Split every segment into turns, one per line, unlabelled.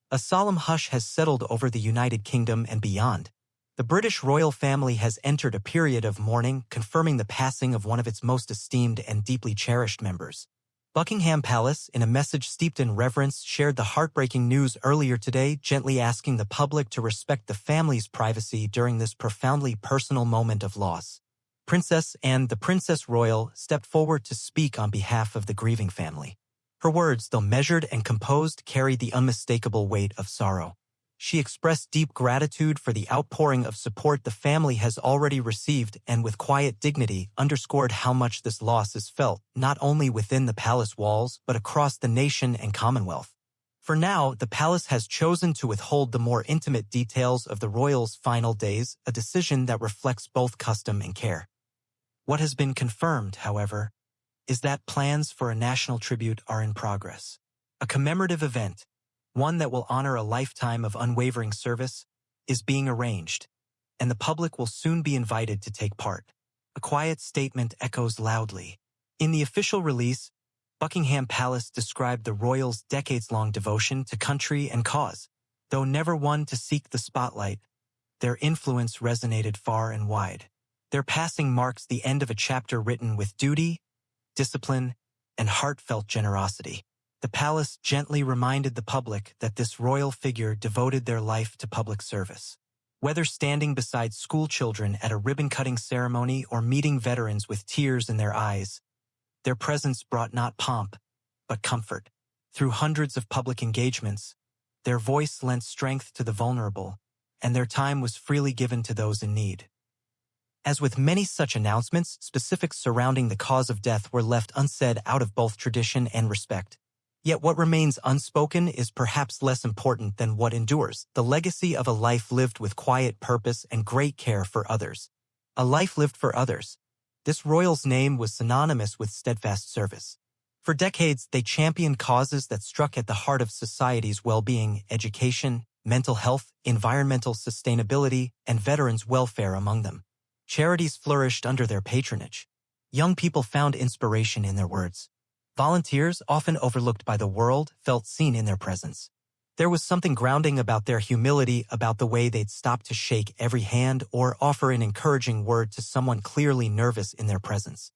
A solemn hush has settled over the United Kingdom and beyond. The British royal family has entered a period of mourning, confirming the passing of one of its most esteemed and deeply cherished members. Buckingham Palace, in a message steeped in reverence, shared the heartbreaking news earlier today, gently asking the public to respect the family's privacy during this profoundly personal moment of loss. Princess Anne, the Princess Royal, stepped forward to speak on behalf of the grieving family. Her words, though measured and composed, carried the unmistakable weight of sorrow. She expressed deep gratitude for the outpouring of support the family has already received and with quiet dignity underscored how much this loss is felt, not only within the palace walls but across the nation and Commonwealth. For now, the palace has chosen to withhold the more intimate details of the royals' final days, a decision that reflects both custom and care. What has been confirmed, however, is that plans for a national tribute are in progress. A commemorative event, one that will honor a lifetime of unwavering service, is being arranged, and the public will soon be invited to take part. A quiet statement echoes loudly. In the official release, Buckingham Palace described the royals' decades-long devotion to country and cause. Though never one to seek the spotlight, their influence resonated far and wide. Their passing marks the end of a chapter written with duty, discipline, and heartfelt generosity. The palace gently reminded the public that this royal figure devoted their life to public service. Whether standing beside school children at a ribbon-cutting ceremony or meeting veterans with tears in their eyes, their presence brought not pomp, but comfort. Through hundreds of public engagements, their voice lent strength to the vulnerable, and their time was freely given to those in need. As with many such announcements, specifics surrounding the cause of death were left unsaid out of both tradition and respect. Yet what remains unspoken is perhaps less important than what endures, the legacy of a life lived with quiet purpose and great care for others. A life lived for others. This royal's name was synonymous with steadfast service. For decades, they championed causes that struck at the heart of society's well-being, education, mental health, environmental sustainability, and veterans' welfare among them. Charities flourished under their patronage. Young people found inspiration in their words. Volunteers, often overlooked by the world, felt seen in their presence. There was something grounding about their humility, about the way they'd stop to shake every hand or offer an encouraging word to someone clearly nervous in their presence.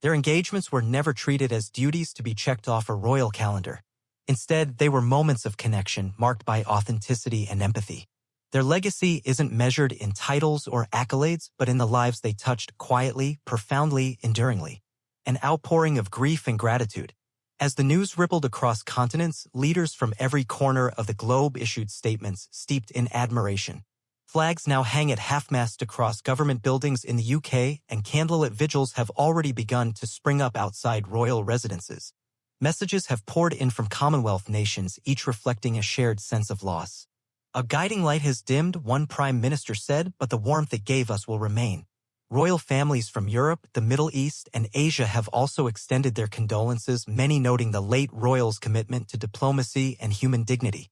Their engagements were never treated as duties to be checked off a royal calendar. Instead, they were moments of connection marked by authenticity and empathy. Their legacy isn't measured in titles or accolades, but in the lives they touched quietly, profoundly, enduringly. An outpouring of grief and gratitude. As the news rippled across continents, leaders from every corner of the globe issued statements steeped in admiration. Flags now hang at half-mast across government buildings in the UK, and candlelit vigils have already begun to spring up outside royal residences. Messages have poured in from Commonwealth nations, each reflecting a shared sense of loss. A guiding light has dimmed, one prime minister said, but the warmth it gave us will remain. Royal families from Europe, the Middle East, and Asia have also extended their condolences, many noting the late royal's commitment to diplomacy and human dignity.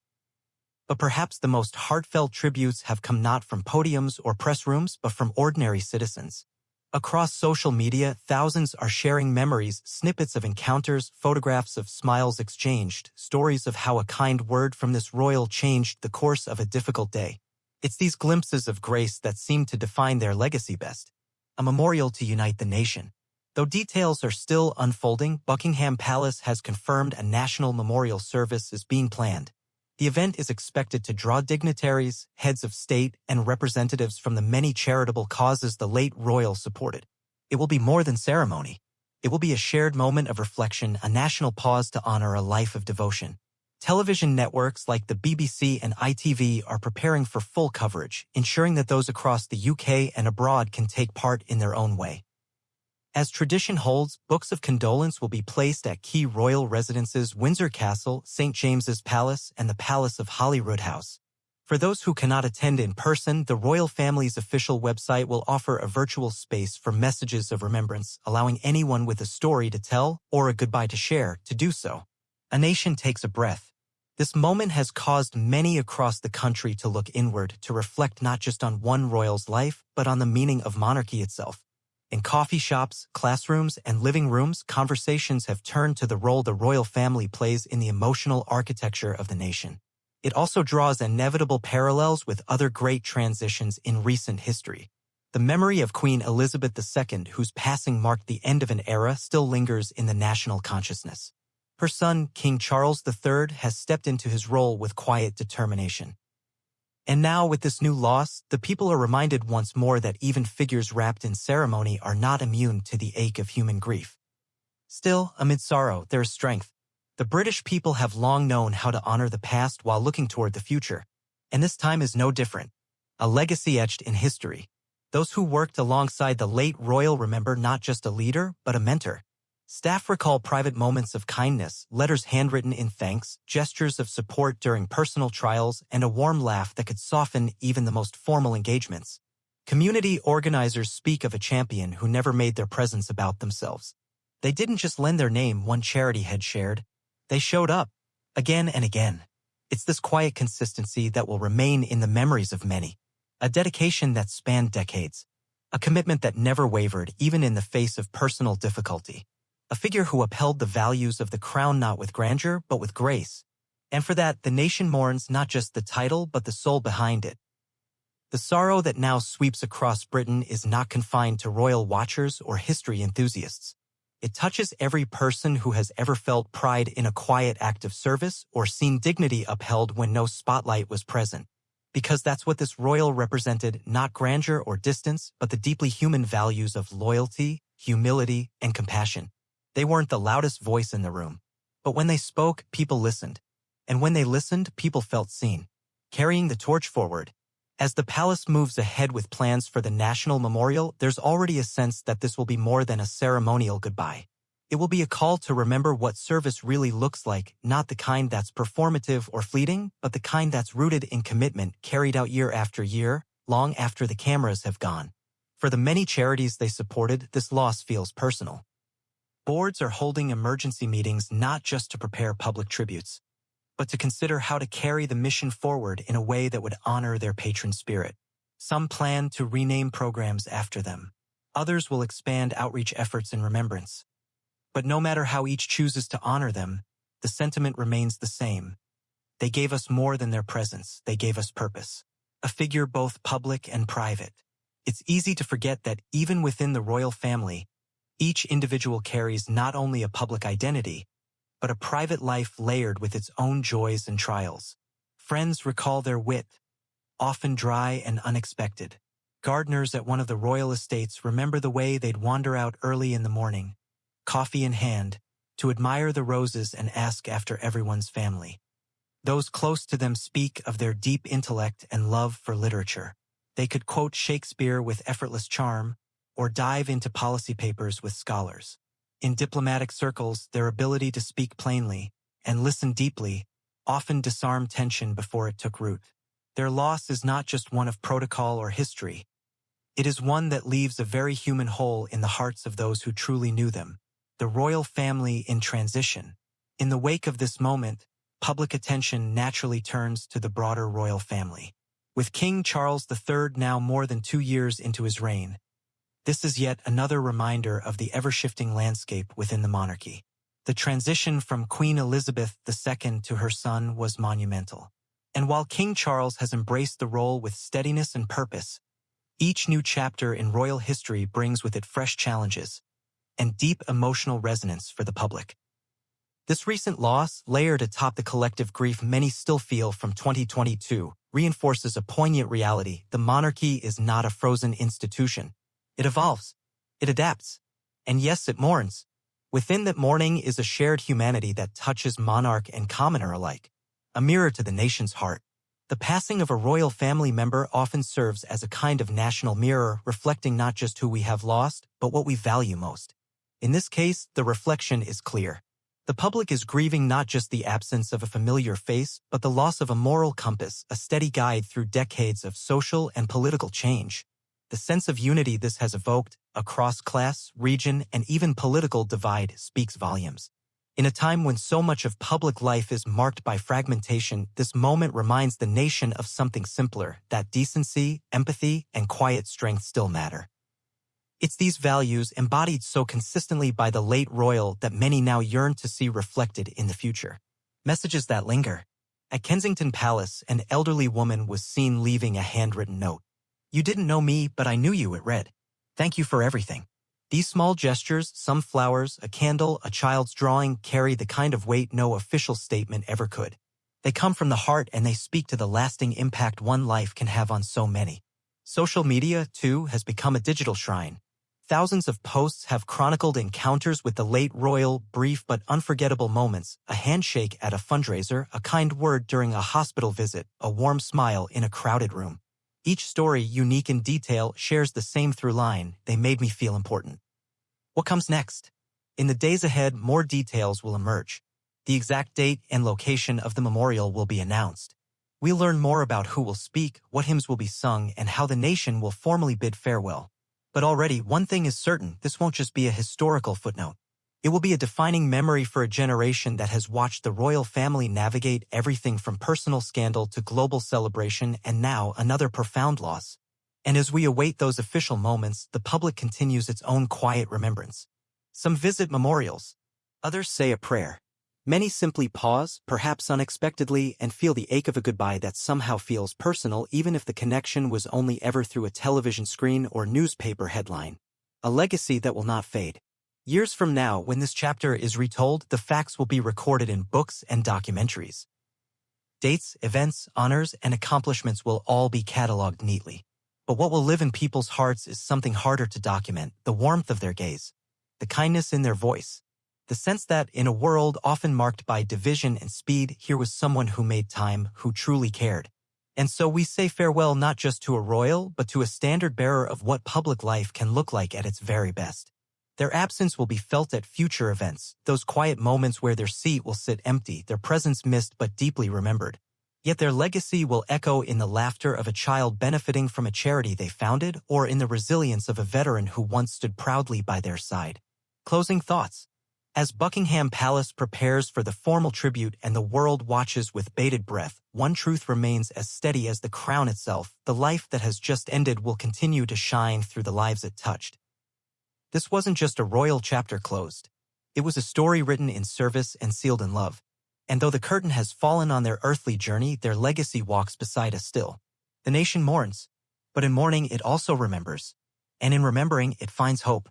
But perhaps the most heartfelt tributes have come not from podiums or press rooms, but from ordinary citizens. Across social media, thousands are sharing memories, snippets of encounters, photographs of smiles exchanged, stories of how a kind word from this royal changed the course of a difficult day. It's these glimpses of grace that seem to define their legacy best. A memorial to unite the nation. Though details are still unfolding, Buckingham Palace has confirmed a national memorial service is being planned. The event is expected to draw dignitaries, heads of state, and representatives from the many charitable causes the late royal supported. It will be more than ceremony. It will be a shared moment of reflection, a national pause to honor a life of devotion. Television networks like the BBC and ITV are preparing for full coverage, ensuring that those across the UK and abroad can take part in their own way. As tradition holds, books of condolence will be placed at key royal residences Windsor Castle, St. James's Palace, and the Palace of Holyrood House. For those who cannot attend in person, the royal family's official website will offer a virtual space for messages of remembrance, allowing anyone with a story to tell or a goodbye to share to do so. A nation takes a breath. This moment has caused many across the country to look inward, to reflect not just on one royal's life, but on the meaning of monarchy itself. In coffee shops, classrooms, and living rooms, conversations have turned to the role the royal family plays in the emotional architecture of the nation. It also draws inevitable parallels with other great transitions in recent history. The memory of Queen Elizabeth II, whose passing marked the end of an era, still lingers in the national consciousness. Her son, King Charles III, has stepped into his role with quiet determination. And now, with this new loss, the people are reminded once more that even figures wrapped in ceremony are not immune to the ache of human grief. Still, amid sorrow, there is strength. The British people have long known how to honor the past while looking toward the future. And this time is no different. A legacy etched in history. Those who worked alongside the late royal remember not just a leader, but a mentor. Staff recall private moments of kindness, letters handwritten in thanks, gestures of support during personal trials, and a warm laugh that could soften even the most formal engagements. Community organizers speak of a champion who never made their presence about themselves. They didn't just lend their name, one charity had shared. They showed up, again and again. It's this quiet consistency that will remain in the memories of many. A dedication that spanned decades. A commitment that never wavered, even in the face of personal difficulty. A figure who upheld the values of the crown not with grandeur, but with grace. And for that, the nation mourns not just the title, but the soul behind it. The sorrow that now sweeps across Britain is not confined to royal watchers or history enthusiasts. It touches every person who has ever felt pride in a quiet act of service or seen dignity upheld when no spotlight was present. Because that's what this royal represented, not grandeur or distance, but the deeply human values of loyalty, humility, and compassion. They weren't the loudest voice in the room. But when they spoke, people listened. And when they listened, people felt seen. Carrying the torch forward. As the palace moves ahead with plans for the National Memorial, there's already a sense that this will be more than a ceremonial goodbye. It will be a call to remember what service really looks like, not the kind that's performative or fleeting, but the kind that's rooted in commitment carried out year after year, long after the cameras have gone. For the many charities they supported, this loss feels personal. Boards are holding emergency meetings not just to prepare public tributes, but to consider how to carry the mission forward in a way that would honor their patron spirit. Some plan to rename programs after them. Others will expand outreach efforts in remembrance. But no matter how each chooses to honor them, the sentiment remains the same. They gave us more than their presence, they gave us purpose. A figure both public and private. It's easy to forget that even within the royal family, each individual carries not only a public identity, but a private life layered with its own joys and trials. Friends recall their wit, often dry and unexpected. Gardeners at one of the royal estates remember the way they'd wander out early in the morning, coffee in hand, to admire the roses and ask after everyone's family. Those close to them speak of their deep intellect and love for literature. They could quote Shakespeare with effortless charm, or dive into policy papers with scholars. In diplomatic circles, their ability to speak plainly and listen deeply often disarmed tension before it took root. Their loss is not just one of protocol or history. It is one that leaves a very human hole in the hearts of those who truly knew them. The royal family in transition. In the wake of this moment, public attention naturally turns to the broader royal family. With King Charles III now more than 2 years into his reign, this is yet another reminder of the ever-shifting landscape within the monarchy. The transition from Queen Elizabeth II to her son was monumental. And while King Charles has embraced the role with steadiness and purpose, each new chapter in royal history brings with it fresh challenges and deep emotional resonance for the public. This recent loss, layered atop the collective grief many still feel from 2022, reinforces a poignant reality. The monarchy is not a frozen institution. It evolves. It adapts. And yes, it mourns. Within that mourning is a shared humanity that touches monarch and commoner alike, a mirror to the nation's heart. The passing of a royal family member often serves as a kind of national mirror, reflecting not just who we have lost, but what we value most. In this case, the reflection is clear. The public is grieving not just the absence of a familiar face, but the loss of a moral compass, a steady guide through decades of social and political change. The sense of unity this has evoked, across class, region, and even political divide, speaks volumes. In a time when so much of public life is marked by fragmentation, this moment reminds the nation of something simpler, that decency, empathy, and quiet strength still matter. It's these values, embodied so consistently by the late royal, that many now yearn to see reflected in the future. Messages that linger. At Kensington Palace, an elderly woman was seen leaving a handwritten note. "You didn't know me, but I knew you," it read. "Thank you for everything." These small gestures, some flowers, a candle, a child's drawing, carry the kind of weight no official statement ever could. They come from the heart and they speak to the lasting impact one life can have on so many. Social media, too, has become a digital shrine. Thousands of posts have chronicled encounters with the late royal, brief but unforgettable moments, a handshake at a fundraiser, a kind word during a hospital visit, a warm smile in a crowded room. Each story, unique in detail, shares the same through line: they made me feel important. What comes next? In the days ahead, more details will emerge. The exact date and location of the memorial will be announced. We'll learn more about who will speak, what hymns will be sung, and how the nation will formally bid farewell. But already, one thing is certain: this won't just be a historical footnote. It will be a defining memory for a generation that has watched the royal family navigate everything from personal scandal to global celebration, and now another profound loss. And as we await those official moments, the public continues its own quiet remembrance. Some visit memorials. Others say a prayer. Many simply pause, perhaps unexpectedly, and feel the ache of a goodbye that somehow feels personal, even if the connection was only ever through a television screen or newspaper headline. A legacy that will not fade. Years from now, when this chapter is retold, the facts will be recorded in books and documentaries. Dates, events, honors, and accomplishments will all be cataloged neatly. But what will live in people's hearts is something harder to document: the warmth of their gaze, the kindness in their voice, the sense that, in a world often marked by division and speed, here was someone who made time, who truly cared. And so we say farewell not just to a royal, but to a standard-bearer of what public life can look like at its very best. Their absence will be felt at future events, those quiet moments where their seat will sit empty, their presence missed but deeply remembered. Yet their legacy will echo in the laughter of a child benefiting from a charity they founded, or in the resilience of a veteran who once stood proudly by their side. Closing thoughts. As Buckingham Palace prepares for the formal tribute and the world watches with bated breath, one truth remains as steady as the crown itself: the life that has just ended will continue to shine through the lives it touched. This wasn't just a royal chapter closed. It was a story written in service and sealed in love. And though the curtain has fallen on their earthly journey, their legacy walks beside us still. The nation mourns, but in mourning it also remembers. And in remembering, it finds hope.